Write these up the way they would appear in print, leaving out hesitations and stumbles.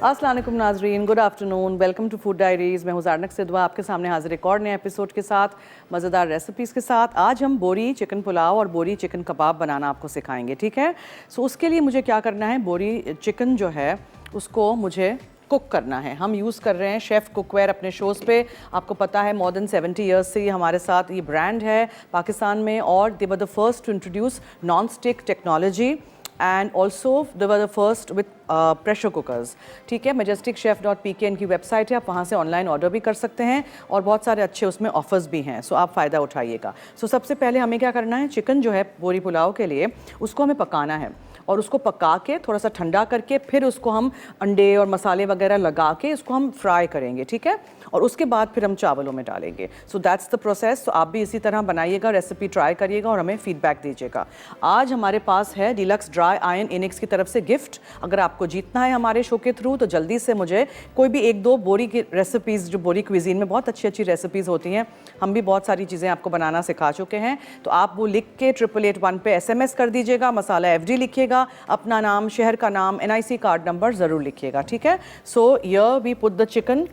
अस्सलाम वालेकुम नाजरीन, good afternoon, welcome to food diaries. मैं हूँ ज़ारनक सिद्वा, आपके सामने हाजिर एक और नए एपिसोड के साथ, मज़ेदार रेसिपीज़ के साथ। आज हम बोरी चिकन पुलाव और बोरी चिकन कबाब बनाना आपको सिखाएंगे, ठीक है। सो उसके लिए मुझे क्या करना है, बोरी चिकन जो है उसको मुझे कुक करना है। हम यूज़ कर रहे हैं शेफ़ कुकवेयर अपने शोज़ पे, आपको पता है मोर देन 70 ईयर्स से ये हमारे साथ ये ब्रांड है पाकिस्तान में, और they were the first to introduce non stick technology and also they were the first with pressure cookers, ठीक है। majesticchef.pk इनकी वेबसाइट है, आप वहाँ से ऑनलाइन ऑर्डर भी कर सकते हैं और बहुत सारे अच्छे उसमें ऑफर्स भी हैं, सो आप फ़ायदा उठाइएगा। सो सबसे पहले हमें क्या करना है, चिकन जो है बोरी पुलाव के लिए उसको हमें पकाना है, और उसको पका के थोड़ा सा ठंडा करके फिर उसको हम अंडे और मसाले वगैरह लगा के उसको हम फ्राई करेंगे, ठीक है। और उसके बाद फिर हम चावलों में डालेंगे। So that's the process. तो आप भी इसी तरह बनाइएगा, रेसिपी ट्राई करिएगा और हमें फीडबैक दीजिएगा। आज हमारे पास है डीलक्स ड्राई आयन इनिक्स की तरफ से गिफ्ट। अगर आपको जीतना है हमारे शो के थ्रू तो जल्दी से मुझे कोई भी एक दो बोरी की रेसिपीज़, जो बोरी क्विजीन में बहुत अच्छी अच्छी रेसिपीज़ होती हैं, हम भी बहुत सारी चीज़ें आपको बनाना सिखा चुके हैं, तो आप वो लिख के 8881 पे SMS कर दीजिएगा, मसाला FD लिखिएगा, अपना नाम, शहर का नाम, NIC कार्ड नंबर ज़रूर लिखिएगा, ठीक है। So here we put the chicken,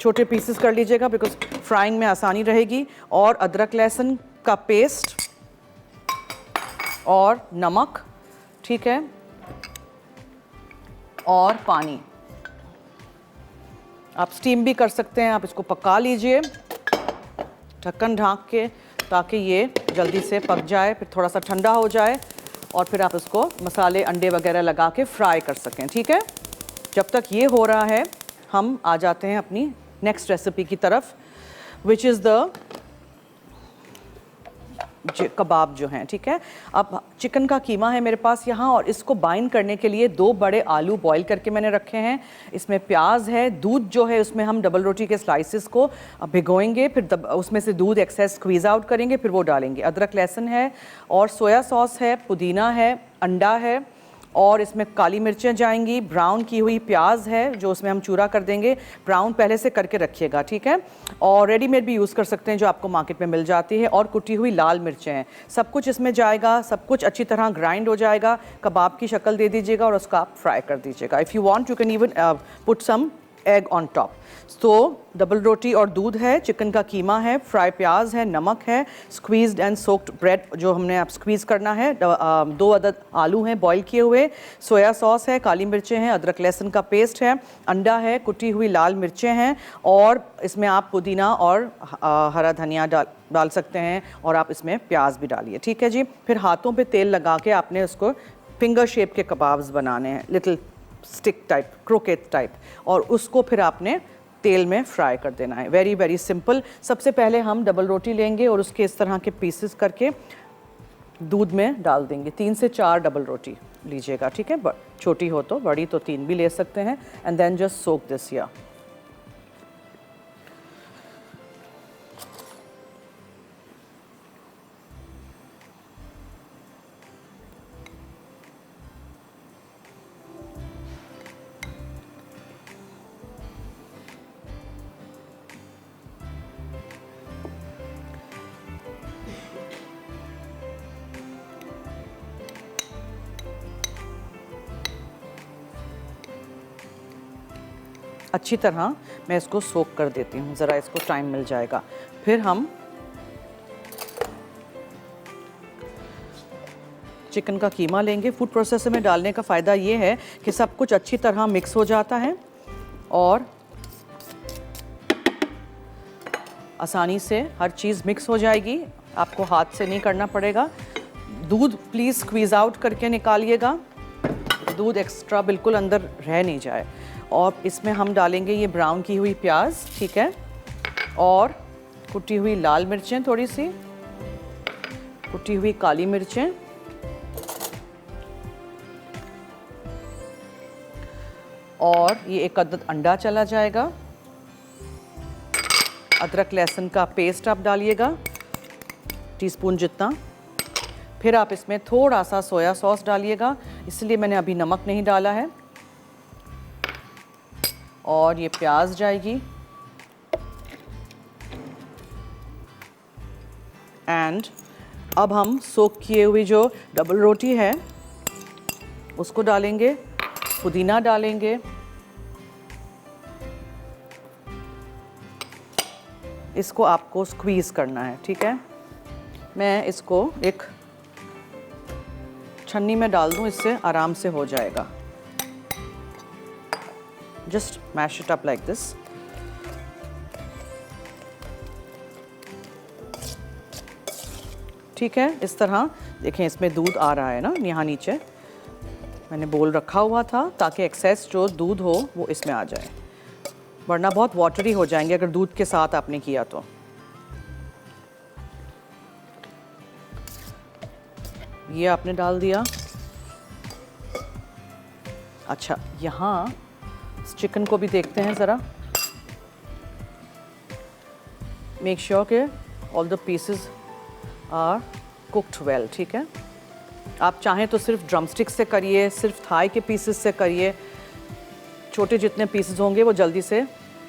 छोटे पीसेस कर लीजिएगा बिकॉज फ्राइंग में आसानी रहेगी। और अदरक लहसुन का पेस्ट और नमक, ठीक है, और पानी। आप स्टीम भी कर सकते हैं, आप इसको पका लीजिए ढक्कन ढाँक के, ताकि ये जल्दी से पक जाए, फिर थोड़ा सा ठंडा हो जाए और फिर आप इसको मसाले अंडे वगैरह लगा के फ्राई कर सकें, ठीक है। जब तक ये हो रहा है हम आ जाते हैं अपनी नेक्स्ट रेसिपी की तरफ, विच इज़ द कबाब जो हैं, ठीक है। अब चिकन का कीमा है मेरे पास यहाँ, और इसको बाइंड करने के लिए 2 बड़े आलू बॉईल करके मैंने रखे हैं। इसमें प्याज है, दूध जो है उसमें हम डबल रोटी के स्लाइसेस को भिगोएंगे, फिर उसमें से दूध एक्सेस स्क्वीज़ आउट करेंगे, फिर वो डालेंगे। अदरक लहसुन है और सोया सॉस है, पुदीना है, अंडा है, और इसमें काली मिर्चें जाएंगी, ब्राउन की हुई प्याज है जो उसमें हम चूरा कर देंगे, ब्राउन पहले से करके रखिएगा, ठीक है। और रेडीमेड भी यूज़ कर सकते हैं जो आपको मार्केट में मिल जाती है, और कुटी हुई लाल मिर्चें हैं। सब कुछ इसमें जाएगा, सब कुछ अच्छी तरह ग्राइंड हो जाएगा, कबाब की शक्ल दे दीजिएगा और उसका आप फ्राई कर दीजिएगा। If you want you can even put some egg on top. तो डबल रोटी और दूध है, चिकन का कीमा है, फ्राई प्याज है, नमक है, स्क्वीज्ड एंड सोक्ड ब्रेड जो हमने आप स्क्वीज़ करना है, 2 अदद आलू हैं बॉईल किए हुए, सोया सॉस है, काली मिर्चें हैं, अदरक लहसुन का पेस्ट है, अंडा है, कुटी हुई लाल मिर्चें हैं, और इसमें आप पुदीना और हरा धनिया डाल सकते हैं, और आप इसमें प्याज भी डालिए, ठीक है जी। फिर हाथों पे तेल लगा के आपने उसको फिंगर शेप के कबाब्स बनाने हैं, little stick type, croquet type, और उसको फिर आपने तेल में फ्राई कर देना है। Very very simple. सबसे पहले हम डबल रोटी लेंगे और उसके इस तरह के पीसेस करके दूध में डाल देंगे। 3 से 4 डबल रोटी लीजिएगा, ठीक है। छोटी हो तो, बड़ी तो 3 भी ले सकते हैं। And then just soak this या अच्छी तरह मैं इसको सोक कर देती हूँ, ज़रा इसको टाइम मिल जाएगा। फिर हम चिकन का कीमा लेंगे। फूड प्रोसेसर में डालने का फ़ायदा ये है कि सब कुछ अच्छी तरह मिक्स हो जाता है और आसानी से हर चीज़ मिक्स हो जाएगी, आपको हाथ से नहीं करना पड़ेगा। दूध प्लीज़ स्क्वीज़ आउट करके निकालिएगा, दूध एक्स्ट्रा बिल्कुल अंदर रह नहीं जाए। और इसमें हम डालेंगे ये ब्राउन की हुई प्याज, ठीक है, और कुटी हुई लाल मिर्चें, थोड़ी सी कुटी हुई काली मिर्चें, और ये 1 अदद अंडा चला जाएगा। अदरक लहसुन का पेस्ट आप डालिएगा, टीस्पून जितना। फिर आप इसमें थोड़ा सा सोया सॉस डालिएगा, इसलिए मैंने अभी नमक नहीं डाला है। और ये प्याज जाएगी, एंड अब हम सोक किए हुई जो डबल रोटी है उसको डालेंगे, पुदीना डालेंगे, इसको आपको स्क्वीज़ करना है, ठीक है। मैं इसको एक छन्नी में डाल दूं, इससे आराम से हो जाएगा। Just mash it up like this. ठीक है, इस तरह देखें इसमें दूध आ रहा है ना, यहाँ नीचे मैंने बोल रखा हुआ था ताकि एक्सेस जो दूध हो वो इसमें आ जाए, वरना बहुत वाटरी हो जाएंगे अगर दूध के साथ आपने किया तो। ये आपने डाल दिया। अच्छा, यहाँ चिकन को भी देखते हैं ज़रा। मेक श्योर के all the pieces are cooked well, ठीक है। आप चाहें तो सिर्फ ड्रमस्टिक से करिए, सिर्फ थाई के पीसेस से करिए। छोटे जितने पीसेस होंगे वो जल्दी से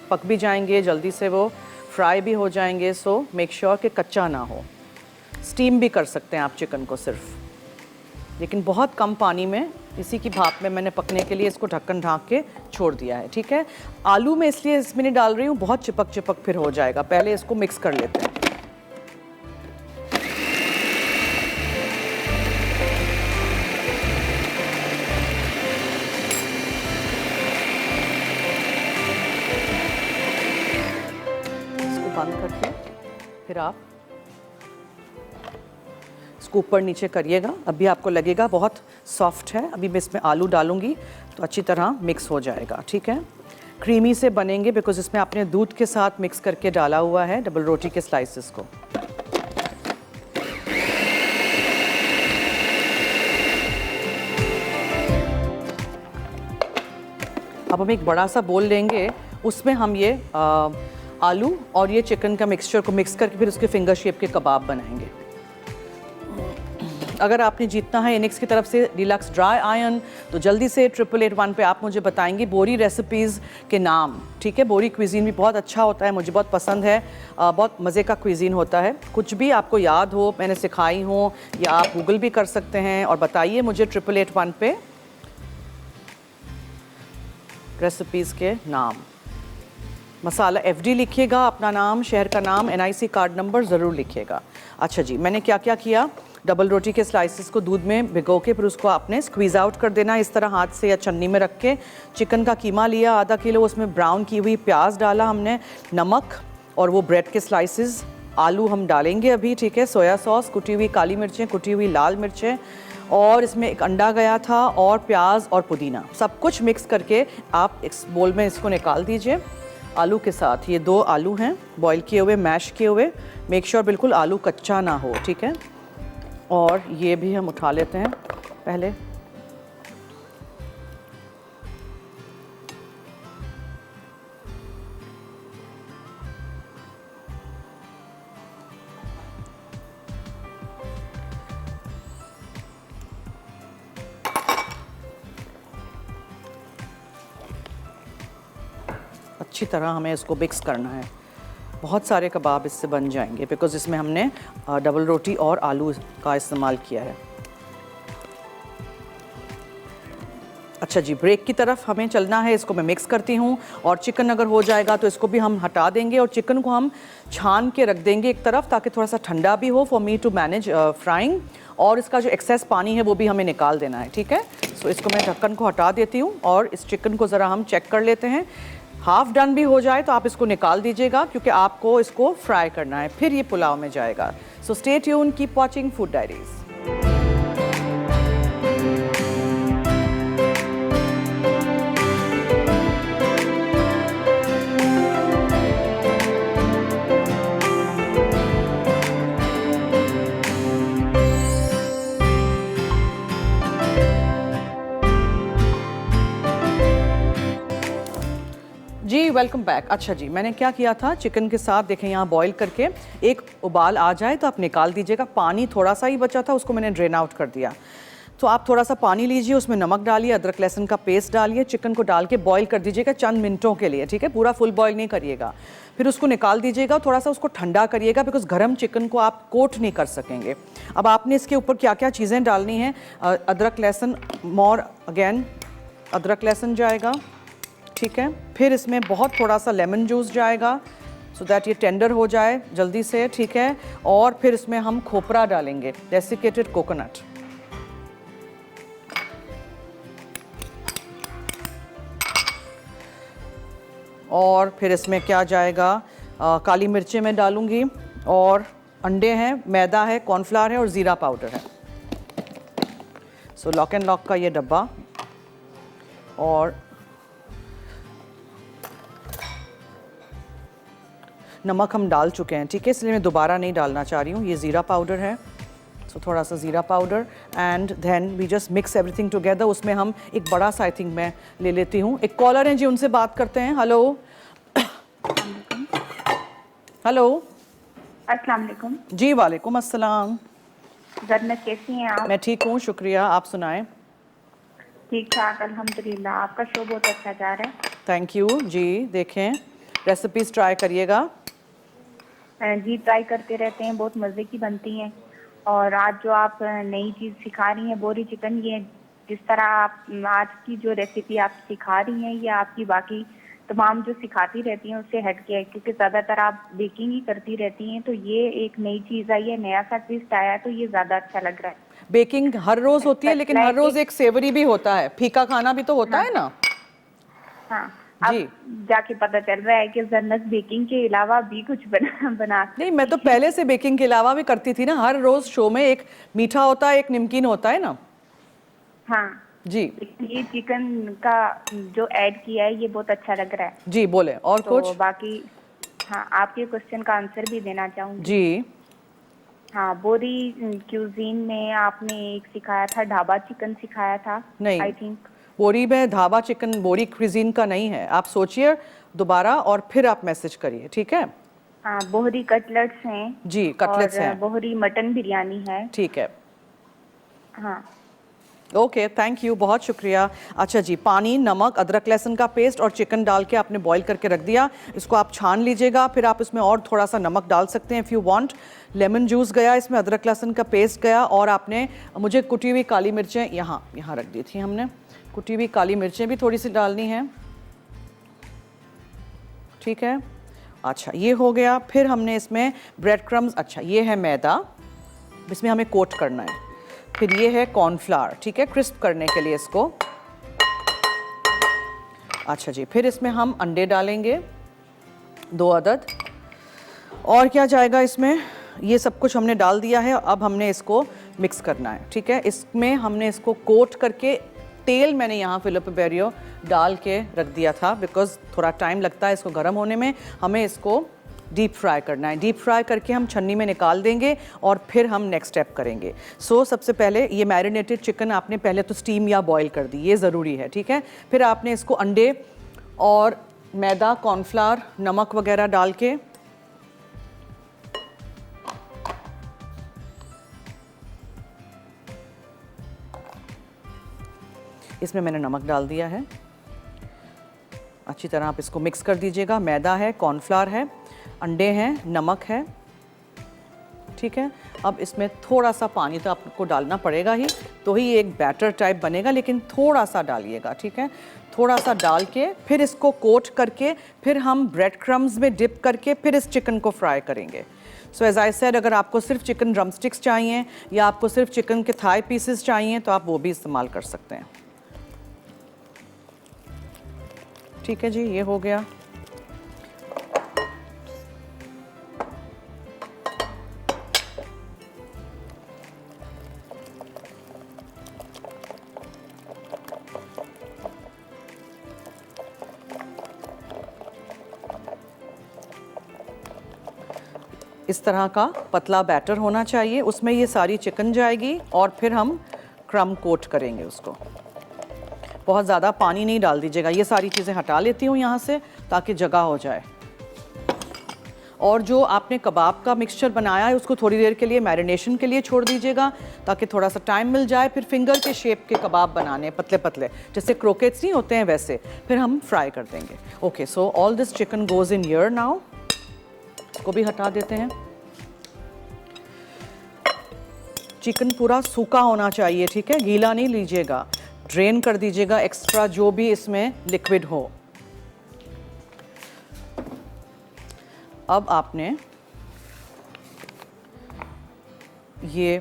पक भी जाएंगे, जल्दी से वो फ्राई भी हो जाएंगे। सो मेक श्योर कि कच्चा ना हो। स्टीम भी कर सकते हैं आप चिकन को सिर्फ, लेकिन बहुत कम पानी में, इसी की भाप में मैंने पकने के लिए इसको ढक्कन ढाँक के छोड़ दिया है, ठीक है। आलू में इसलिए इसमें नहीं डाल रही हूँ, बहुत चिपक चिपक फिर हो जाएगा। पहले इसको मिक्स कर लेते हैं। इसको बंद करके फिर आप इसको ऊपर नीचे करिएगा। अभी आपको लगेगा बहुत सॉफ्ट है, अभी मैं इसमें आलू डालूंगी तो अच्छी तरह मिक्स हो जाएगा, ठीक है। क्रीमी से बनेंगे बिकॉज इसमें आपने दूध के साथ मिक्स करके डाला हुआ है डबल रोटी के स्लाइसेस को। अब हम एक बड़ा सा बोल लेंगे, उसमें हम ये आलू और ये चिकन का मिक्सचर को मिक्स करके फिर उसके फिंगर शेप के कबाब बनाएंगे। अगर आपने जीतना है इनिक्स की तरफ से डिलक्स ड्राई आयन, तो जल्दी से 8881 पे आप मुझे बताएंगे बोरी रेसिपीज़ के नाम, ठीक है। बोरी क्विज़ीन भी बहुत अच्छा होता है, मुझे बहुत पसंद है, बहुत मज़े का क्विज़ीन होता है। कुछ भी आपको याद हो, मैंने सिखाई हो, या आप गूगल भी कर सकते हैं और बताइए मुझे 8881 पे रेसिपीज़ के नाम। मसाला FD लिखिएगा, अपना नाम, शहर का नाम, NIC कार्ड नंबर ज़रूर लिखिएगा। अच्छा जी, मैंने क्या क्या किया, डबल रोटी के स्लाइसेस को दूध में भिगो के फिर उसको आपने स्क्वीज़ आउट कर देना इस तरह हाथ से या छन्नी में रख के। चिकन का कीमा लिया आधा किलो, उसमें ब्राउन की हुई प्याज डाला हमने, नमक और वो ब्रेड के स्लाइसेस, आलू हम डालेंगे अभी, ठीक है, सोया सॉस, कुटी हुई काली मिर्चें, कुटी हुई लाल मिर्चें, और इसमें एक अंडा गया था, और प्याज और पुदीना, सब कुछ मिक्स करके आप इस बोल में इसको निकाल दीजिए आलू के साथ। ये 2 आलू हैं बॉईल किए हुए, मैश किए हुए। मेक श्योर बिल्कुल आलू कच्चा ना हो, ठीक है। और ये भी हम उठा लेते हैं पहले। अच्छी तरह हमें इसको मिक्स करना है। बहुत सारे कबाब इससे बन जाएंगे बिकॉज़ इसमें हमने डबल रोटी और आलू का इस्तेमाल किया है। अच्छा जी, ब्रेक की तरफ हमें चलना है। इसको मैं मिक्स करती हूँ, और चिकन अगर हो जाएगा तो इसको भी हम हटा देंगे और चिकन को हम छान के रख देंगे एक तरफ ताकि थोड़ा सा ठंडा भी हो for me to manage frying. और इसका जो एक्सेस पानी है वो भी हमें निकाल देना है, ठीक है। सो इसको मैं ढक्कन को हटा देती हूँ और इस चिकन को ज़रा हम चेक कर लेते हैं। हाफ डन भी हो जाए तो आप इसको निकाल दीजिएगा क्योंकि आपको इसको फ्राई करना है, फिर ये पुलाव में जाएगा। So stay tuned, keep watching food diaries. जी वेलकम बैक। अच्छा जी, मैंने क्या किया था, चिकन के साथ देखें यहाँ बॉईल करके एक उबाल आ जाए तो आप निकाल दीजिएगा। पानी थोड़ा सा ही बचा था, उसको मैंने ड्रेन आउट कर दिया। तो आप थोड़ा सा पानी लीजिए, उसमें नमक डालिए, अदरक लहसुन का पेस्ट डालिए, चिकन को डाल के बॉईल कर दीजिएगा चंद मिनटों के लिए, ठीक है। पूरा फुल बॉईल नहीं करिएगा। फिर उसको निकाल दीजिएगा, थोड़ा सा उसको ठंडा करिएगा बिकॉज गर्म चिकन को आप कोट नहीं कर सकेंगे। अब आपने इसके ऊपर क्या क्या चीज़ें डालनी हैं, अदरक लहसुन, मोर अगेन अदरक लहसुन जाएगा, ठीक है। फिर इसमें बहुत थोड़ा सा लेमन जूस जाएगा सो दैट ये टेंडर हो जाए जल्दी से, ठीक है। और फिर इसमें हम खोपरा डालेंगे, डेसिकेटेड कोकोनट। और फिर इसमें क्या जाएगा, काली मिर्चें मैं डालूंगी, और अंडे हैं, मैदा है, कॉर्नफ्लावर है और ज़ीरा पाउडर है। सो लॉक एंड लॉक का ये डब्बा, और नमक हम डाल चुके हैं, ठीक है, इसलिए मैं दोबारा नहीं डालना चाह रही हूँ। ये ज़ीरा पाउडर है, सो थोड़ा सा ज़ीरा powder, and then we just mix everything together. उसमें हम एक बड़ा सा आई थिंक मैं ले लेती हूँ। एक कॉलर हैं जी, उनसे बात करते हैं। हेलो हेलो, अस्सलाम वालेकुम। जी वालेकुम अस्सलाम। जन्नत, कैसी हैं आप? मैं ठीक हूँ, शुक्रिया, आप सुनाएं। ठीक ठाक अल्हम्दुलिल्लाह, आपका शो बहुत अच्छा जा रहा है। थैंक यू जी। देखें, रेसिपीज़ ट्राई करिएगा। जी ट्राई करते रहते हैं, बहुत मज़े की बनती हैं। और आज जो आप नई चीज़ सिखा रही हैं बोरी चिकन, ये जिस तरह आप आज की जो रेसिपी आप सिखा रही हैं, ये आपकी बाकी तमाम जो सिखाती रहती हैं उससे हट के है, क्योंकि ज़्यादातर आप बेकिंग ही करती रहती हैं। तो ये एक नई चीज़ आई है, नया सा ट्विस्ट आया, तो ये ज़्यादा अच्छा लग रहा है। बेकिंग हर रोज़ होती है, लेकिन हर रोज़ एक सेवरी भी होता है, फीका खाना भी तो होता है ना। हाँ, जी, अब जाके पता चल रहा है कि जन्नत बेकिंग के अलावा भी कुछ बना नहीं, मैं तो पहले से बेकिंग के अलावा भी करती थी ना। हर रोज़ शो में एक मीठा होता है, एक नमकीन होता है ना। हाँ जी ये चिकन का जो ऐड किया है ये बहुत अच्छा लग रहा है। जी, बोले और तो कुछ। बाकी हाँ, आपके क्वेश्चन का आंसर भी देना चाहूँगी। जी, हाँ, बोरी क्यूजीन में आपने एक सिखाया था, ढाबा चिकन सिखाया था नहीं, आई थिंक। बोरी में ढाबा चिकन बोरी क्विजीन का नहीं है। आप सोचिए दोबारा और फिर आप मैसेज करिए, ठीक है। हाँ, बोहरी कटलेट्स हैं। जी, कटलेट्स और हैं, बोहरी मटन बिरयानी है। ठीक है। हाँ ओके, थैंक यू, बहुत शुक्रिया। अच्छा जी, पानी, नमक, अदरक लहसुन का पेस्ट और चिकन डाल के आपने बॉईल करके रख दिया। इसको आप छान लीजिएगा, फिर आप इसमें और थोड़ा सा नमक डाल सकते हैं if you want. Lemon juice गया इसमें, अदरक लहसुन का पेस्ट गया, और आपने मुझे कुटी हुई काली मिर्चें यहाँ रख दी थी हमने। कुटी हुई काली मिर्चें भी थोड़ी सी डालनी हैं, ठीक है। अच्छा, ये हो गया। फिर हमने इसमें ब्रेड क्रम्स, अच्छा ये है मैदा, इसमें हमें कोट करना है। फिर ये है कॉर्नफ्लावर, ठीक है, क्रिस्प करने के लिए इसको। अच्छा जी, फिर इसमें हम अंडे डालेंगे 2 अदद। और क्या जाएगा इसमें, ये सब कुछ हमने डाल दिया है। अब हमने इसको मिक्स करना है, ठीक है। इसमें हमने इसको कोट करके, तेल मैंने यहाँ फिलिपो बेरियो डाल के रख दिया था, बिकॉज थोड़ा टाइम लगता है इसको गर्म होने में। हमें इसको डीप फ्राई करना है। डीप फ्राई करके हम छन्नी में निकाल देंगे और फिर हम नेक्स्ट स्टेप करेंगे। सो सबसे पहले ये मैरिनेटेड चिकन आपने पहले तो स्टीम या बॉईल कर दी, ये ज़रूरी है, ठीक है। फिर आपने इसको अंडे और मैदा, कॉर्नफ्लावर, नमक वगैरह डाल के इसमें मैंने नमक डाल दिया है। अच्छी तरह आप इसको मिक्स कर दीजिएगा। मैदा है, कॉर्नफ्लावर है, अंडे हैं, नमक है, ठीक है। अब इसमें थोड़ा सा पानी तो आपको डालना पड़ेगा ही, तो ही एक बैटर टाइप बनेगा, लेकिन थोड़ा सा डालिएगा, ठीक है। थोड़ा सा डाल के फिर इसको कोट करके, फिर हम ब्रेड क्रम्स में डिप करके फिर इस चिकन को फ्राई करेंगे। सो एज आई सेड, अगर आपको सिर्फ चिकन ड्रम स्टिक्स चाहिए या आपको सिर्फ चिकन के थाई पीसेस चाहिए तो आप वो भी इस्तेमाल कर सकते हैं, ठीक है जी। ये हो गया। इस तरह का पतला बैटर होना चाहिए, उसमें ये सारी चिकन जाएगी और फिर हम क्रम कोट करेंगे उसको। बहुत ज़्यादा पानी नहीं डाल दीजिएगा। ये सारी चीज़ें हटा लेती हूँ यहाँ से ताकि जगह हो जाए। और जो आपने कबाब का मिक्सचर बनाया है उसको थोड़ी देर के लिए मैरिनेशन के लिए छोड़ दीजिएगा ताकि थोड़ा सा टाइम मिल जाए। फिर फिंगर के शेप के कबाब बनाने, पतले पतले, जैसे क्रोकेट्स नहीं होते हैं वैसे, फिर हम फ्राई कर देंगे। Okay, so all this chicken goes in here now. इसको भी हटा देते हैं। चिकन पूरा सूखा होना चाहिए, ठीक है, गीला नहीं लीजिएगा। ड्रेन कर दीजिएगा एक्स्ट्रा जो भी इसमें लिक्विड हो। अब आपने ये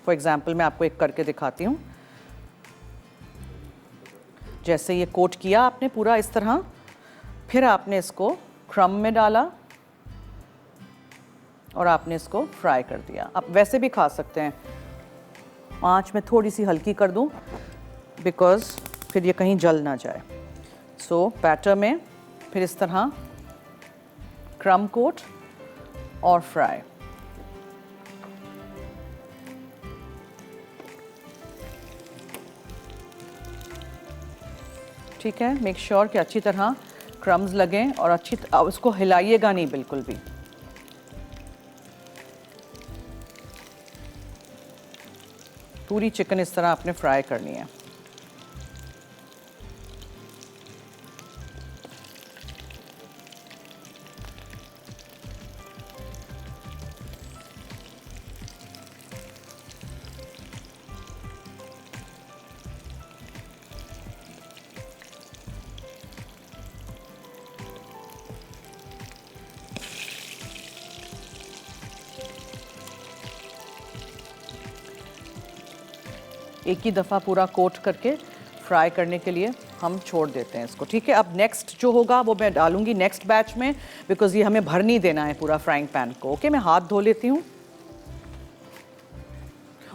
फॉर एग्जांपल मैं आपको एक करके दिखाती हूँ। जैसे ये कोट किया आपने पूरा इस तरह, फिर आपने इसको क्रम्ब में डाला और आपने इसको फ्राई कर दिया। आप वैसे भी खा सकते हैं, आंच में थोड़ी सी हल्की कर दूं बिकॉज़ फिर ये कहीं जल ना जाए। सो बैटर में फिर इस तरह क्रम्ब कोट और फ्राई। ठीक है, मेक श्योर कि अच्छी तरह क्रम्स लगें और उसको हिलाइएगा नहीं बिल्कुल भी। पूरी चिकन इस तरह आपने फ्राई करनी है। एक ही दफ़ा पूरा कोट करके फ्राई करने के लिए हम छोड़ देते हैं इसको। ठीक है, अब नेक्स्ट जो होगा वो मैं डालूंगी नेक्स्ट बैच में बिकॉज़ ये हमें भर नहीं देना है पूरा फ्राइंग पैन को। ओके, मैं हाथ धो लेती हूँ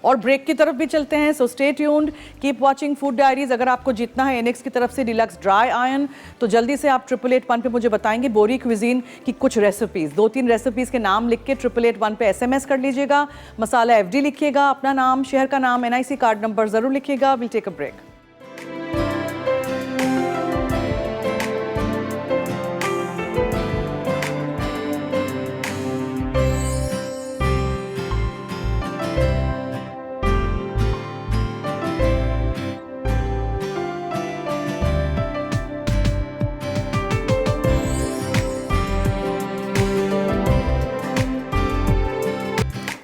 और ब्रेक की तरफ भी चलते हैं। So stay tuned, keep watching food diaries. अगर आपको जीतना है एनेक्स की तरफ से डिलक्स ड्राई आयन तो जल्दी से आप 8881 पे मुझे बताएंगे बोरी क्विजीन की कुछ रेसिपीज़, 2-3 रेसिपीज़ के नाम लिख के 8881 पे SMS कर लीजिएगा। मसाला FD लिखिएगा, अपना नाम, शहर का नाम, NIC कार्ड नंबर ज़रूर लिखिएगा। Will take a break.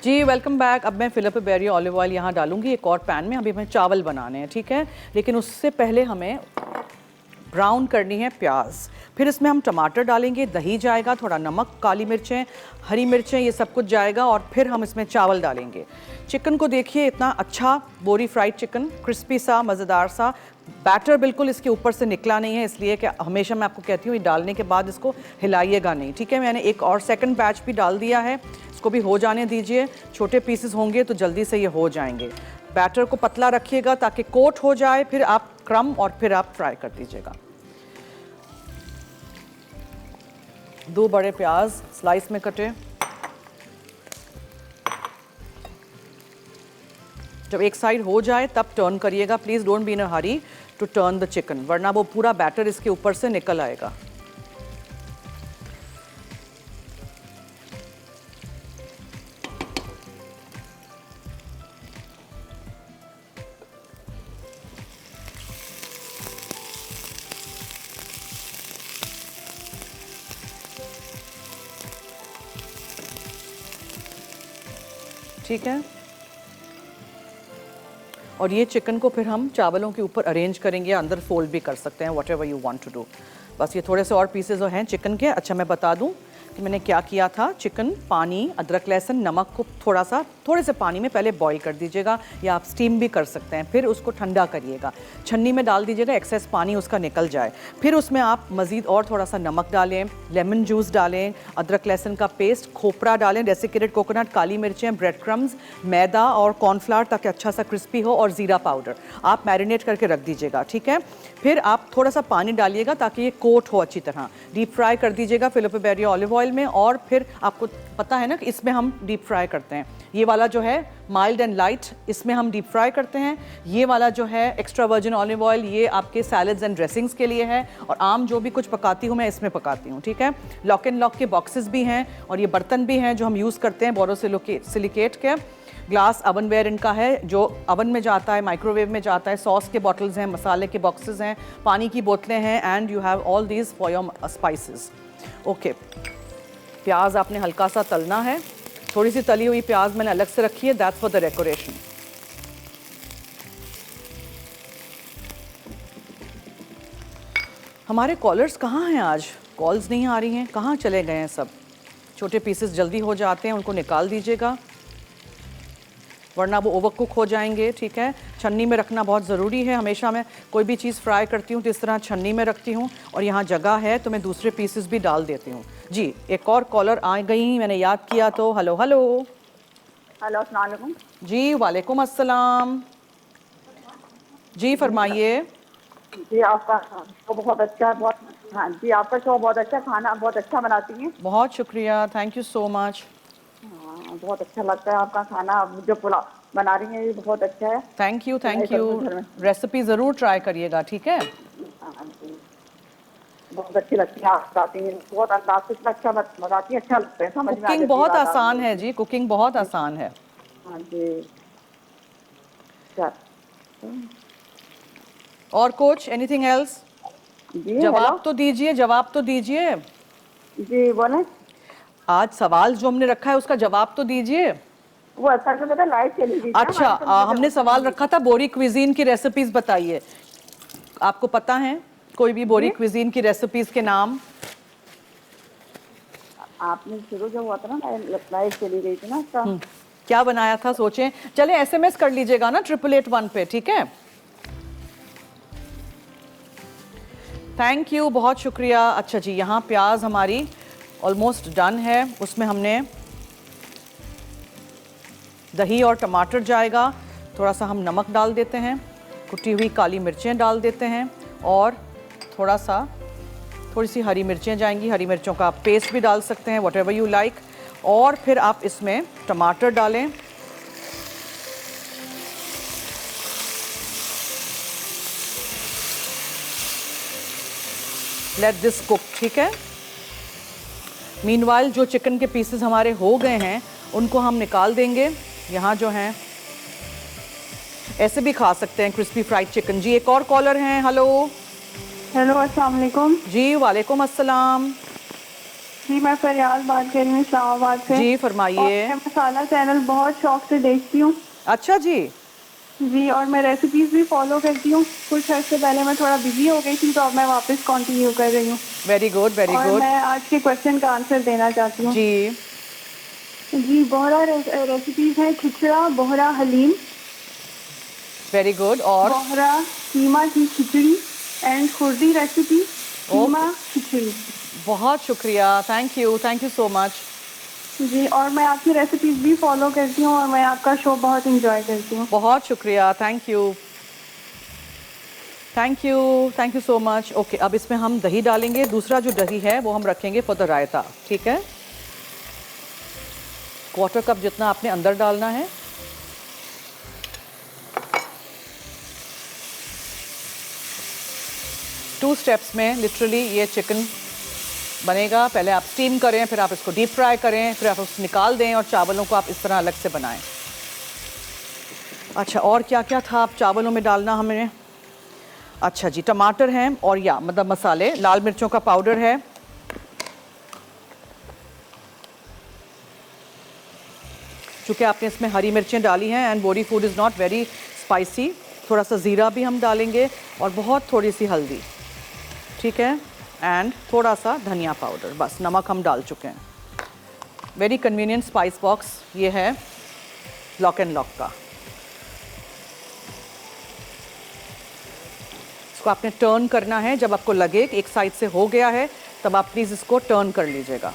जी वेलकम बैक। अब मैं फिलिप बेरी ऑलिव ऑयल यहाँ डालूंगी एक और पैन में। अभी हमें चावल बनाने हैं, ठीक है, लेकिन उससे पहले हमें ब्राउन करनी है प्याज। फिर इसमें हम टमाटर डालेंगे, दही जाएगा, थोड़ा नमक, काली मिर्चें, हरी मिर्चें, ये सब कुछ जाएगा और फिर हम इसमें चावल डालेंगे। चिकन को देखिए, इतना अच्छा बोरी फ्राइड चिकन, क्रिस्पी सा, मज़ेदार सा। बैटर बिल्कुल इसके ऊपर से निकला नहीं है, इसलिए कि हमेशा मैं आपको कहती हूँ ये डालने के बाद इसको हिलाइएगा नहीं। ठीक है, मैंने एक और सेकंड बैच भी डाल दिया है, इसको भी हो जाने दीजिए। छोटे पीसेस होंगे तो जल्दी से ये हो जाएंगे। बैटर को पतला रखिएगा ताकि कोट हो जाए, फिर आप क्रम्ब और फिर आप फ्राई कर दीजिएगा। 2 बड़े प्याज स्लाइस में कटे। जब एक साइड हो जाए तब टर्न करिएगा, please don't be in a hurry to turn the chicken, वरना वो पूरा बैटर इसके ऊपर से निकल आएगा। ठीक है, और ये चिकन को फिर हम चावलों के ऊपर अरेंज करेंगे, अंदर फोल्ड भी कर सकते हैं, whatever you want to do. बस ये थोड़े से और पीसेस हैं चिकन के। अच्छा, मैं बता दूं कि मैंने क्या किया था। चिकन, पानी, अदरक, लहसुन, नमक को थोड़े से पानी में पहले बॉईल कर दीजिएगा, या आप स्टीम भी कर सकते हैं। फिर उसको ठंडा करिएगा, छन्नी में डाल दीजिएगा, एक्सेस पानी उसका निकल जाए। फिर उसमें आप मज़ीद और थोड़ा सा नमक डालें, लेमन जूस डालें, अदरक लहसुन का पेस्ट, खोपरा डालें, डेसिकेटेड कोकोनट, काली मिर्चें, ब्रेड क्रम्स, मैदा और कॉर्नफ्लावर ताकि अच्छा सा क्रिस्पी हो, और ज़ीरा पाउडर आप मैरिनेट करके रख दीजिएगा। ठीक है, फिर आप थोड़ा सा पानी डालिएगा ताकि ये कोट हो अच्छी तरह। डीप फ्राई कर दीजिएगा फिलिप बेरी ऑलिव ऑयल में, और फिर आपको पता है ना कि इसमें हम डीप फ्राई करते हैं। ये वाला जो है माइल्ड एंड लाइट, इसमें हम डीप फ्राई करते हैं। ये वाला जो है एक्स्ट्रा वर्जिन ऑलिव ऑयल, ये आपके सैलड्स एंड ड्रेसिंग्स के लिए है, और आम जो भी कुछ पकाती हूँ मैं इसमें पकाती हूँ। ठीक है, लॉक एंड लॉक के बॉक्सेस भी हैं, और ये बर्तन भी हैं जो हम यूज़ करते हैं बोरोसिलिकेट के। ग्लास अवन वेयर इनका है, जो अवन में जाता है, माइक्रोवेव में जाता है। सॉस के बॉटल्स हैं, मसाले के बॉक्सेस हैं, पानी की बोतलें हैं, and you have all these for your spices. Okay, प्याज आपने हल्का सा तलना है, थोड़ी सी तली हुई प्याज मैंने अलग से रखी है, दैट्स फॉर द डेकोरेशन। हमारे कॉलर्स कहाँ हैं आज? कॉल्स नहीं आ रही हैं, कहाँ चले गए हैं सब? छोटे पीसेस जल्दी हो जाते हैं, उनको निकाल दीजिएगा वरना वो ओवर कुक हो जाएंगे। ठीक है, छन्नी में रखना बहुत ज़रूरी है। हमेशा मैं कोई भी चीज़ फ्राई करती हूँ तो इस तरह छन्नी में रखती हूँ, और यहाँ जगह है तो मैं दूसरे पीसेस भी डाल देती हूँ। जी, एक और कॉलर आ गई, मैंने याद किया तो। Hello hello. हेलो, अस्सलाम वालेकुम। जी वालेकुम अस्सलाम। जी फरमाइए। जी, आपका शो बहुत अच्छा है, बहुत। हाँ जी, आपका शो बहुत अच्छा, खाना बहुत अच्छा बनाती हैं। बहुत शुक्रिया, थैंक यू सो मच। हाँ, बहुत अच्छा लगता है आपका खाना। आप जो पुलाव बना रही हैं ये बहुत अच्छा है। Thank you try thank you. करूँगी घर में। रेसिपी ज़रूर ट्राई करिएगा, ठीक है? हाँ जी, बहुत अच्छी लगती है आप बताती हैं, बहुत अंदाज से इतना अच्छा बताती हैं, अच्छा लगता है, समझ में आ कुकिंग जाती है बहुत बात आसान आपकी। है जी, कुकिंग बहुत आसान है। हाँ जी। अच्छा और कुछ, एनीथिंग एल्स? जी, हेलो। जवाब तो दीजिए, जवाब तो दीजिए। जी बोले। आज सवाल जो हमने रखा है उसका जवाब तो दीजिए। वो अच्छा से पता, लाइट चली गई थी ना अच्छा, हमारी, तो मुझे हमने सवाल रखा था बोरी क्विजीन की रेसिपीज बताइए। आपको पता है कोई भी बोरी जी, क्विजीन की रेसिपीज के नाम? आपने शुरू जो हुआ था ना, लाइट चली गई थी ना उसका। क्या बनाया था, सोचें। चले एसएमएस कर लीजिएगा ना 8881 पे, ठीक है? थैंक यू, बहुत शुक्रिया। अच्छा जी, यहाँ प्याज हमारी ऑलमोस्ट डन है, उसमें हमने दही और टमाटर जाएगा, थोड़ा सा हम नमक डाल देते हैं, कुटी हुई काली मिर्चें डाल देते हैं, और थोड़ी सी हरी मिर्चें जाएंगी। हरी मिर्चों का आप पेस्ट भी डाल सकते हैं, वट एवर यू लाइक। और फिर आप इसमें टमाटर डालें, लेट दिस कुक, ठीक है? मीनवाइल जो चिकन के पीसेस हमारे हो गए हैं उनको हम निकाल देंगे। यहाँ जो हैं ऐसे भी खा सकते हैं, क्रिस्पी फ्राइड चिकन। जी, एक और कॉलर हैं। हेलो। हेलो, अस्सलाम वालेकुम। जी वालेकुम अस्सलाम। जी, मैं फरियाद बात कर रही हूँ इस्लामाबाद से। जी और फरमाइए। मैं मसाला चैनल बहुत शौक से देखती हूँ। अच्छा जी। जी, और मैं रेसिपीज भी फॉलो करती हूँ। कुछ अर्से पहले मैं थोड़ा बिजी हो गई थी, तो अब मैं वापस कंटिन्यू कर रही हूँ। वेरी गुड वेरी और गुड। मैं आज के क्वेश्चन का आंसर देना चाहती हूँ। जी जी, बोहरा रेसिपीज हैं: खिचड़ा, बोहरा हलीम, वेरी गुड। और बोहरा कीमा की खिचड़ी, एंड खुर्दी रेसिपी कीमा खिचड़ी। बहुत शुक्रिया, थैंक यू सो मच। जी, और मैं आपकी रेसिपीज भी फॉलो करती हूँ और मैं आपका शो बहुत इंजॉय करती हूँ। बहुत शुक्रिया, thank you so much. Okay, अब इसमें हम दही डालेंगे। दूसरा जो दही है वो हम रखेंगे फॉर द रायता, ठीक है? 1/4 कप जितना आपने अंदर डालना है। टू स्टेप्स में लिटरली ये चिकन बनेगा। पहले आप स्टीम करें, फिर आप इसको डीप फ्राई करें, फिर आप उसको निकाल दें, और चावलों को आप इस तरह अलग से बनाएं। अच्छा, और क्या क्या था आप चावलों में डालना हमें? अच्छा जी, टमाटर हैं, और या मतलब मसाले, लाल मिर्चों का पाउडर है, चूँकि आपने इसमें हरी मिर्चें डाली हैं, एंड बोरी food is not very spicy. थोड़ा सा ज़ीरा भी हम डालेंगे, और बहुत थोड़ी सी हल्दी, ठीक है? एंड थोड़ा सा धनिया पाउडर, बस। नमक हम डाल चुके हैं। वेरी कन्वीनियंट स्पाइस बॉक्स ये है लॉक एंड लॉक का। इसको आपने टर्न करना है, जब आपको लगे कि एक साइड से हो गया है तब आप प्लीज़ इसको टर्न कर लीजिएगा।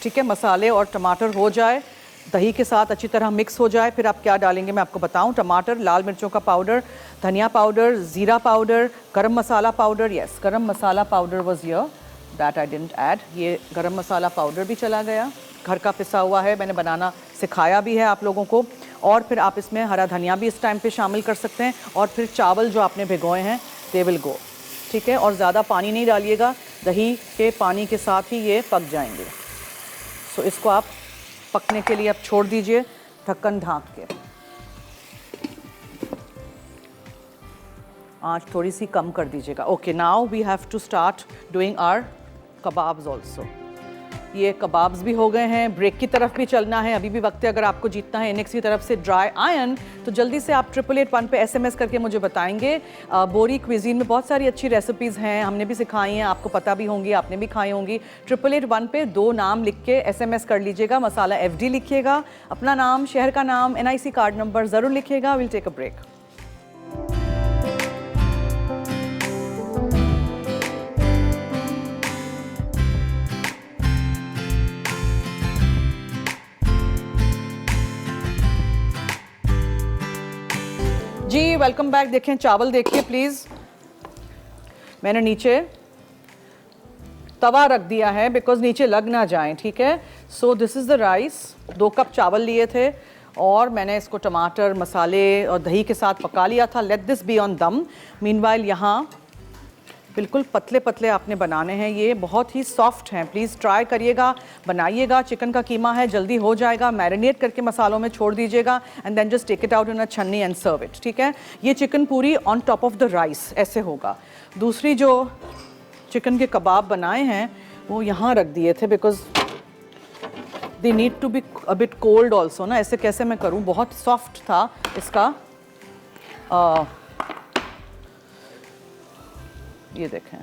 ठीक है, मसाले और टमाटर हो जाए, दही के साथ अच्छी तरह मिक्स हो जाए, फिर आप क्या डालेंगे मैं आपको बताऊं। टमाटर, लाल मिर्चों का पाउडर, धनिया पाउडर, ज़ीरा पाउडर, गरम masala powder. Yes, garam masala powder was here, that I didn't add. ये गरम मसाला पाउडर भी चला गया, घर का पिसा हुआ है, मैंने बनाना सिखाया भी है आप लोगों को। और फिर आप इसमें हरा धनिया भी इस टाइम पे शामिल कर सकते हैं, और फिर चावल जो आपने भिगोए हैं दे विल गो, ठीक है? और ज़्यादा पानी नहीं डालिएगा, दही के पानी के साथ ही ये पक जाएंगे। सो इसको आप पकने के लिए आप छोड़ दीजिए, ढक्कन ढाँक के। आँच थोड़ी सी कम कर दीजिएगा। Okay, now we have to start doing our kebabs also. ये कबाब्स भी हो गए हैं, ब्रेक की तरफ भी चलना है, अभी भी वक्त है। अगर आपको जीतना है इनेक्स की तरफ से ड्राई आयन, तो जल्दी से आप 8881 पे SMS करके मुझे बताएंगे। बोरी क्विजीन में बहुत सारी अच्छी रेसिपीज़ हैं, हमने भी सिखाई हैं, आपको पता भी होंगी, आपने भी खाई होंगी। 8881 पे 2 नाम लिख के SMS कर लीजिएगा, मसाला FD लिखिएगा, अपना नाम, शहर का नाम, NIC कार्ड नंबर ज़रूर लिखिएगा। Will take a break. जी वेलकम बैक। देखें चावल देखिए प्लीज़, मैंने नीचे तवा रख दिया है बिकॉज नीचे लग ना जाएं, ठीक है। So this is the rice. 2 cup चावल लिए थे और मैंने इसको टमाटर, मसाले और दही के साथ पका लिया था। लेट दिस बी ऑन दम। मीनवाइल यहाँ बिल्कुल पतले पतले आपने बनाने हैं, ये बहुत ही सॉफ्ट हैं। प्लीज़ ट्राई करिएगा, बनाइएगा। चिकन का कीमा है, जल्दी हो जाएगा। मैरिनेट करके मसालों में छोड़ दीजिएगा and then just take it out in a chhanni and serve it, ठीक है। ये चिकन पूरी on top of the rice ऐसे होगा। दूसरी जो चिकन के कबाब बनाए हैं वो यहाँ रख दिए थे because they need to be a bit cold also ना। ऐसे कैसे मैं करूँ, बहुत सॉफ्ट था इसका। ये देखें,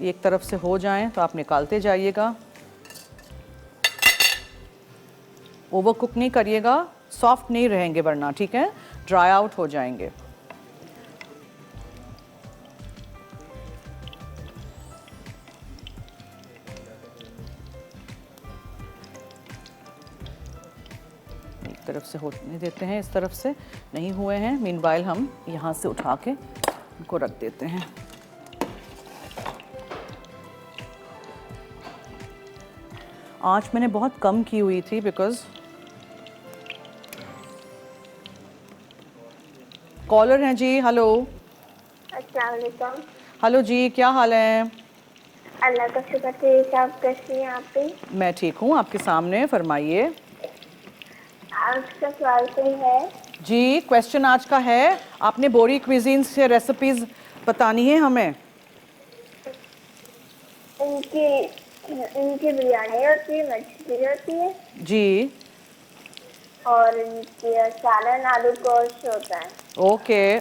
ये एक तरफ से हो जाएं तो आप निकालते जाइएगा। ओवर कुक नहीं करिएगा, सॉफ्ट नहीं रहेंगे वरना, ठीक है, ड्राई आउट हो जाएंगे। एक तरफ से होने देते हैं, इस तरफ से नहीं हुए हैं। मीनवाइल हम यहाँ से उठा के इनको रख देते हैं। आँच मैंने बहुत कम की हुई थी बिकॉज कॉलर हैं जी। हेलो। अस्सलाम वालेकुम। हेलो जी, क्या हाल है? अल्लाह का शुक्र है। आप कैसी हैं? आप भी? मैं ठीक हूँ, आपके सामने, फरमाइए। आपका सवाल कोई है? जी, क्वेश्चन आज का है, आपने बोरी क्विजीन से रेसिपीज बतानी है हमें। इनकी बिरयानी होती है, मछली होती है जी। और इनकी सालन आलू गोश्त होता है। ओके।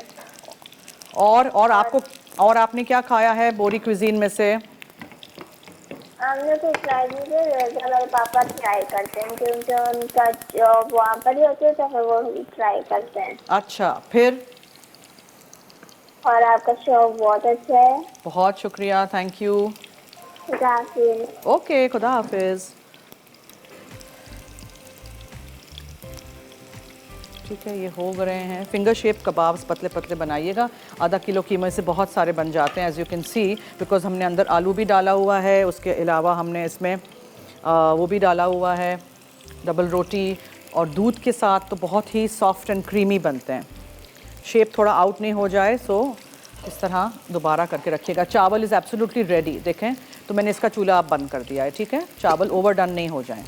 और आपने क्या खाया है बोरी क्विजीन में से? हमने तो ट्राई नहीं किया, हमारे पापा ट्राई करते हैं क्योंकि उनका जॉब वहाँ पर ही होती है तो फिर वो ट्राई करते हैं। अच्छा, फिर? और आपका शो बहुत अच्छा है। बहुत शुक्रिया, थैंक यू। खुदा हाफिज़। ओके, खुदा हाफिज़। ठीक है, ये हो गए हैं। फिंगर शेप कबाब्स पतले पतले बनाइएगा। आधा किलो कीमे से बहुत सारे बन जाते हैं as you can see, because हमने अंदर आलू भी डाला हुआ है, उसके अलावा हमने इसमें वो भी डाला हुआ है डबल रोटी, और दूध के साथ तो बहुत ही सॉफ्ट एंड क्रीमी बनते हैं। शेप थोड़ा आउट नहीं हो जाए सो इस तरह दोबारा करके रखिएगा। चावल इज़ एब्सोल्युटली रेडी। देखें तो मैंने इसका चूल्हा आप बंद कर दिया है, ठीक है। चावल ओवरडन नहीं हो जाएं।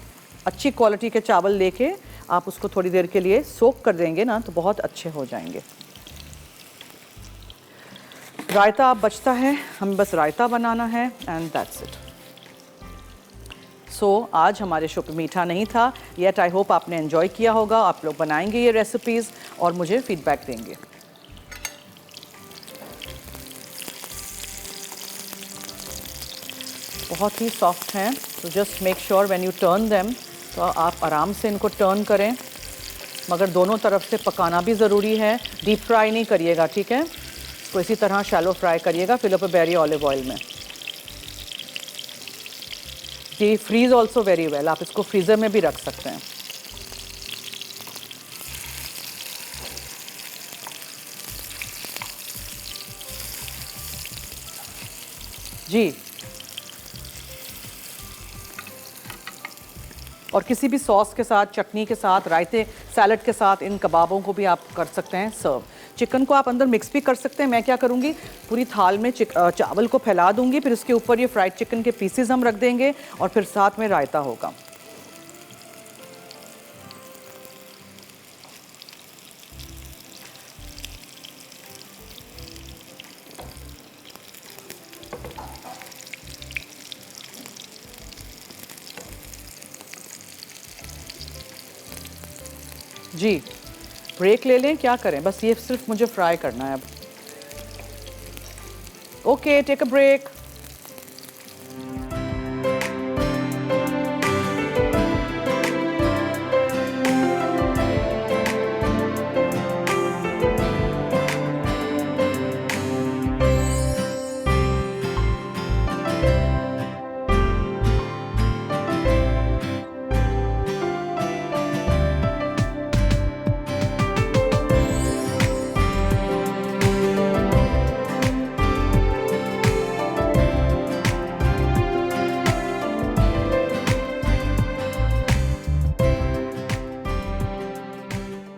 अच्छी क्वालिटी के चावल लेके आप उसको थोड़ी देर के लिए सोक कर देंगे ना तो बहुत अच्छे हो जाएंगे। रायता आप बचता है, हमें बस रायता बनाना है एंड दैट्स इट। सो आज हमारे शो पे मीठा नहीं था, येट आई होप आपने एंजॉय किया होगा। आप लोग बनाएंगे ये रेसिपीज़ और मुझे फीडबैक देंगे। बहुत ही सॉफ्ट हैं, तो just make sure when U turn them तो आप आराम से इनको टर्न करें, मगर दोनों तरफ से पकाना भी ज़रूरी है। डीप फ्राई नहीं करिएगा, ठीक है। तो इसी तरह शैलो फ्राई करिएगा फिलिप बेरी ऑलिव ऑयल में। ये फ्रीज़ ऑल्सो वेरी वेल, आप इसको फ्रीज़र में भी रख सकते हैं। जी, और किसी भी सॉस के साथ, चटनी के साथ, रायते, सैलड के साथ इन कबाबों को भी आप कर सकते हैं सर्व। चिकन को आप अंदर मिक्स भी कर सकते हैं। मैं क्या करूँगी, पूरी थाल में चावल को फैला दूँगी, फिर उसके ऊपर ये फ्राइड चिकन के पीसेस हम रख देंगे और फिर साथ में रायता होगा। जी, ब्रेक ले लें, क्या करें, बस ये सिर्फ मुझे फ्राई करना है अब। Okay, take a break.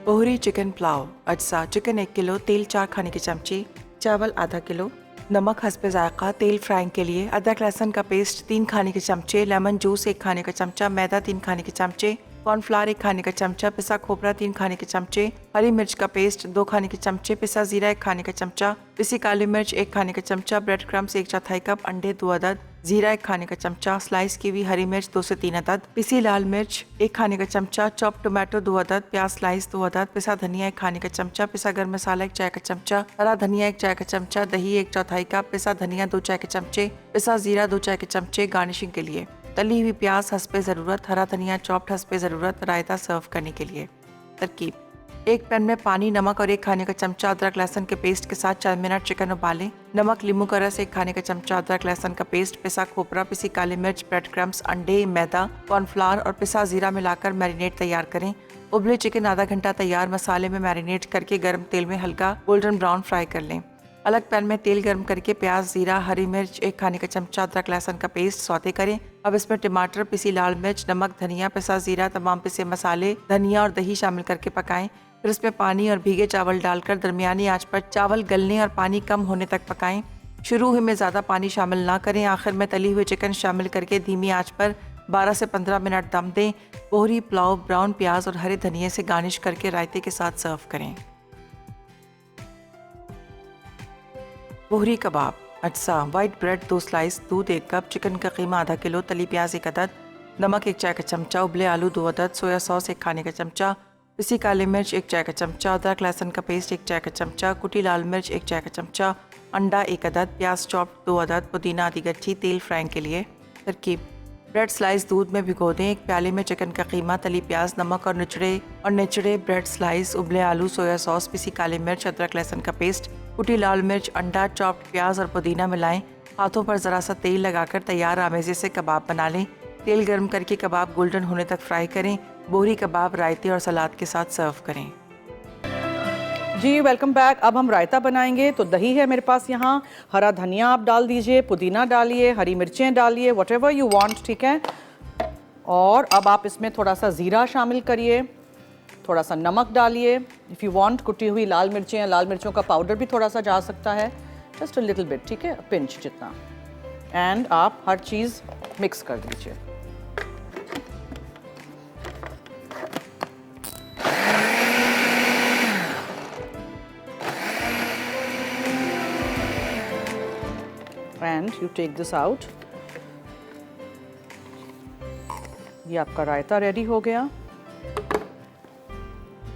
Bohri chicken pulao. अज्जा: चिकन 1 किलो, तेल 4 खाने के चमचे, चावल आधा किलो, नमक हस्बे जायका, तेल फ्राइंग के लिए, अदरक लहसुन का पेस्ट 3 खाने के चमचे, लेमन जूस 1 खाने का चमचा, मैदा 3 खाने के चमचे, कॉर्नफ्लावर 1 खाने का चमचा, पिसा खोपरा 3 खाने के चमचे, हरी मिर्च का पेस्ट 2 खाने के चमचे, पिसा जीरा 1 खाने का चमचा, पिसी काली मिर्च 1 खाने का चमचा, ब्रेड क्रम्स 1/4 कप, अंडे 2 अदद, जीरा 1 खाने का चमचा, स्लाइस की हुई हरी मिर्च 2 से 3 अदद, पिसी लाल मिर्च 1 खाने का चमचा, चॉप टोमेटो 2 अदद, प्याज स्लाइस 2 अदद, पिसा धनिया 1 खाने का चमचा, पिसा गर्म मसाला 1 चाय का चमचा, हरा धनिया 1 चाय का चमचा, दही 1/4 कप, पिसा धनिया 2 चाय के चमचे, पिसा जीरा 2 चाय के चमचे। गार्निशिंग के लिए तली हुई प्याज हस्बे ज़रूरत, हरा धनिया चॉप्ड हस्बे ज़रूरत, रायता सर्व करने के लिए। तरकीब: एक पैन में पानी, नमक और 1 खाने का चमचा अदरक लहसुन के पेस्ट के साथ 4 मिनट चिकन उबालें। नमक, नींबू का रस 1 खाने का चमचा, अदरक लहसुन का पेस्ट, पिसा खोपरा, पिसी काली मिर्च, ब्रेड क्रम्स, अंडे, मैदा, कॉर्नफ्लावर और पिसा जीरा मिलाकर मैरिनेट तैयार करें। उबले चिकन आधा घंटा तैयार मसाले में मैरिनेट करके गर्म तेल में हल्का गोल्डन ब्राउन फ्राई कर लें। अलग पैन में तेल गर्म करके प्याज, जीरा, हरी मिर्च, 1 खाने का चमचा अदरक लहसुन का पेस्ट सौते करें। अब इसमें टमाटर, पिसी लाल मिर्च, नमक, धनिया, पिसा जीरा, तमाम पिसे मसाले, धनिया और दही शामिल करके पकाएं। फिर इसमें पानी और भीगे चावल डालकर दरमियानी आंच पर चावल गलने और पानी कम होने तक पकाएं। शुरू में ज़्यादा पानी शामिल ना करें। आखिर में तली हुई चिकन शामिल करके धीमी आंच पर 12 से 15 मिनट दम दें। बोहरी पुलाव ब्राउन प्याज और हरे धनिये से गार्निश करके रायते के साथ सर्व करें। बोहरी कबाब। अज्जा: वाइट ब्रेड 2 स्लाइस, दूध 1 कप, चिकन का कीमा आधा किलो, तली प्याज 1 अदद, नमक 1 चाय का चमचा, उबले आलू 2 अदद, सोया सॉस 1 खाने का चमचा, पिसी काली मिर्च 1 चाय का चमचा, अदरक लहसुन का पेस्ट 1 चाय का चमचा, कुटी लाल मिर्च 1 चाय का चमचा, अंडा 1 अदद, प्याज चॉप्ड 2 अदद, पुदीना आधी गट्ठी, तेल फ्राइंग के लिए। तरकीब: ब्रेड स्लाइस दूध में भिगो दें। 1 प्याले में चिकन का कीमा, तली प्याज, नमक और निचड़े ब्रेड स्लाइस, उबले आलू, सोया सॉस, पिसी काली मिर्च, अदरक लहसुन का पेस्ट, कुटी लाल मिर्च, अंडा, चॉप्ड प्याज और पुदीना मिलाएं। हाथों पर ज़रा सा तेल लगाकर तैयार आमेज़े से कबाब बना लें। तेल गर्म करके कबाब गोल्डन होने तक फ्राई करें। बोहरी कबाब रायते और सलाद के साथ सर्व करें। जी वेलकम बैक। अब हम रायता बनाएंगे। तो दही है मेरे पास यहाँ, हरा धनिया आप डाल दीजिए, पुदीना डालिए, हरी मिर्चें डालिए, वट एवर यू वांट, ठीक है। और अब आप इसमें थोड़ा सा ज़ीरा शामिल करिए, थोड़ा सा नमक डालिए। इफ़ यू वांट कुटी हुई लाल मिर्चें या लाल मिर्चों का पाउडर भी थोड़ा सा जा सकता है, जस्ट अ लिटिल बिट, ठीक है, पिंच जितना। एंड आप हर चीज़ मिक्स कर दीजिए। And you take this out. ये आपका रायता रेडी हो गया।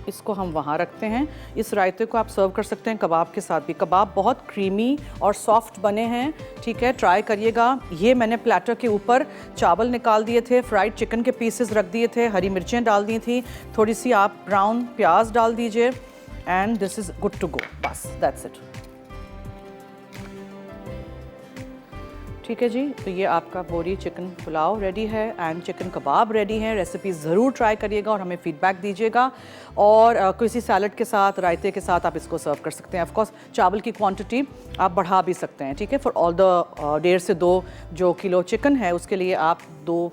इसको हम वहाँ रखते हैं। इस रायते को आप सर्व कर सकते हैं कबाब के साथ भी। कबाब बहुत क्रीमी और सॉफ्ट बने हैं, ठीक है, ट्राई करिएगा। ये मैंने प्लेटर के ऊपर चावल निकाल दिए थे, फ्राइड चिकन के पीसेस रख दिए थे, हरी मिर्चें डाल दी थी, थोड़ी सी आप ब्राउन प्याज डाल दीजिए and this is good to go. बस दैट्स इट, ठीक है जी। तो ये आपका बोहरी चिकन पुलाव रेडी है एंड चिकन कबाब रेडी है। रेसिपी ज़रूर ट्राई करिएगा और हमें फीडबैक दीजिएगा। और किसी सैलड के साथ, रायते के साथ आप इसको सर्व कर सकते हैं। ऑफ कोर्स चावल की क्वांटिटी आप बढ़ा भी सकते हैं, ठीक है। फॉर ऑल द 1.5 से 2 जो किलो चिकन है उसके लिए आप 2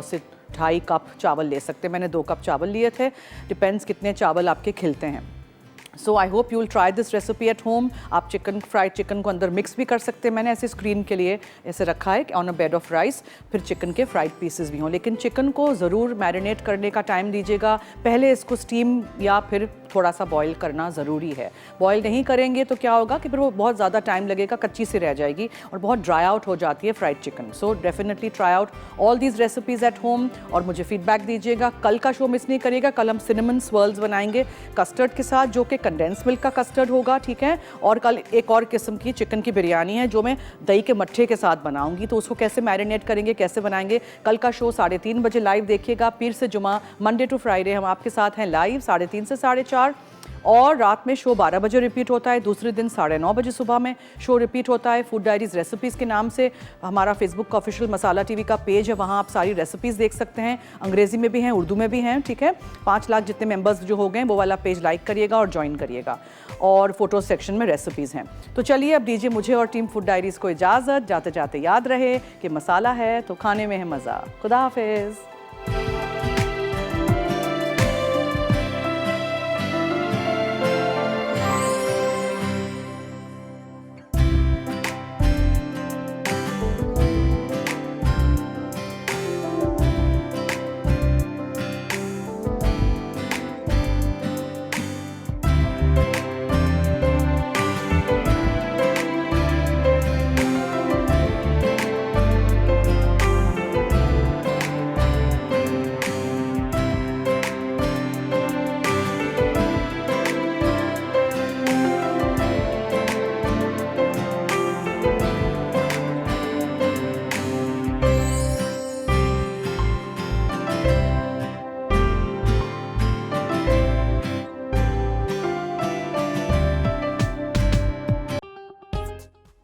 से 2.5 कप चावल ले सकते हैं। मैंने 2 कप चावल लिए थे, डिपेंड्स कितने चावल आपके खिलते हैं। So I hope you will try this recipe at home. आप चिकन, फ्राइड चिकन को अंदर मिक्स भी कर सकते हैं। मैंने ऐसे स्क्रीन के लिए ऐसे रखा है on a bed of rice, फिर चिकन के फ्राइड पीसेस भी हों। लेकिन चिकन को ज़रूर मैरिनेट करने का टाइम दीजिएगा। पहले इसको स्टीम या फिर थोड़ा सा बॉईल करना ज़रूरी है। बॉईल नहीं करेंगे तो क्या होगा कि फिर वो बहुत ज़्यादा टाइम लगेगा, कच्ची सी रह जाएगी और बहुत ड्राई आउट हो जाती है fried chicken. So definitely try out all these recipes at home और मुझे फीडबैक दीजिएगा। कल का शो मिस नहीं करिएगा, कल हम सिनेमन स्वर्ल्स बनाएंगे कस्टर्ड के साथ, जो कि कंडेंस मिल्क का कस्टर्ड होगा, ठीक है। और कल एक और किस्म की चिकन की बिरयानी है जो मैं दही के मट्ठे के साथ बनाऊंगी, तो उसको कैसे मैरिनेट करेंगे, कैसे बनाएंगे, कल का शो 3:30 बजे लाइव देखिएगा। पीर से जुमा, मंडे टू फ्राइडे हम आपके साथ हैं लाइव 3:30 से 4:30, और रात में शो 12 बजे रिपीट होता है। दूसरे दिन 9:30 बजे सुबह में शो रिपीट होता है। फूड डायरीज रेसिपीज़ के नाम से हमारा फेसबुक का ऑफिशियल मसाला टीवी का पेज है, वहाँ आप सारी रेसिपीज़ देख सकते हैं। अंग्रेज़ी में भी हैं, उर्दू में भी हैं, ठीक है। 5 लाख जितने मेंबर्स जो हो गए वो वाला पेज लाइक करिएगा और ज्वाइन करिएगा, और फोटो सेक्शन में रेसिपीज़ हैं। तो चलिए अब दीजिए मुझे और टीम फूड डायरीज़ को इजाज़त। जाते जाते याद रहे कि मसाला है तो खाने में है मज़ा। खुदा हाफिज़।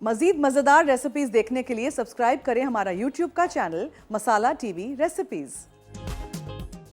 मज़ीद मज़ेदार रेसिपीज़ देखने के लिए सब्सक्राइब करें हमारा YouTube का चैनल मसाला टीवी रेसिपीज़।